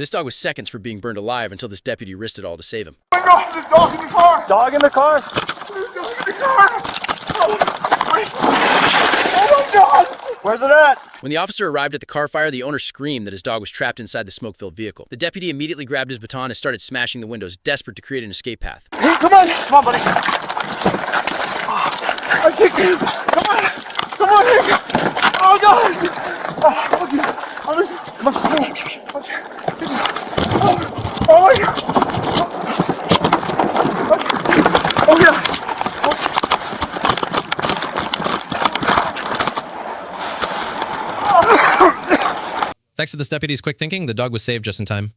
This dog was seconds from being burned alive until this deputy risked it all to save him. Oh my God, there's a dog in the car! Dog in the car? There's a dog in the car! Oh my God! Where's it at? When the officer arrived at the car fire, the owner screamed that his dog was trapped inside the smoke-filled vehicle. The deputy immediately grabbed his baton and started smashing the windows, desperate to create an escape path. Hey, come on, buddy. I kicked him! Come on! Come on, Hank! Oh God! Oh my God! Oh yeah! Thanks to this deputy's quick thinking, the dog was saved just in time.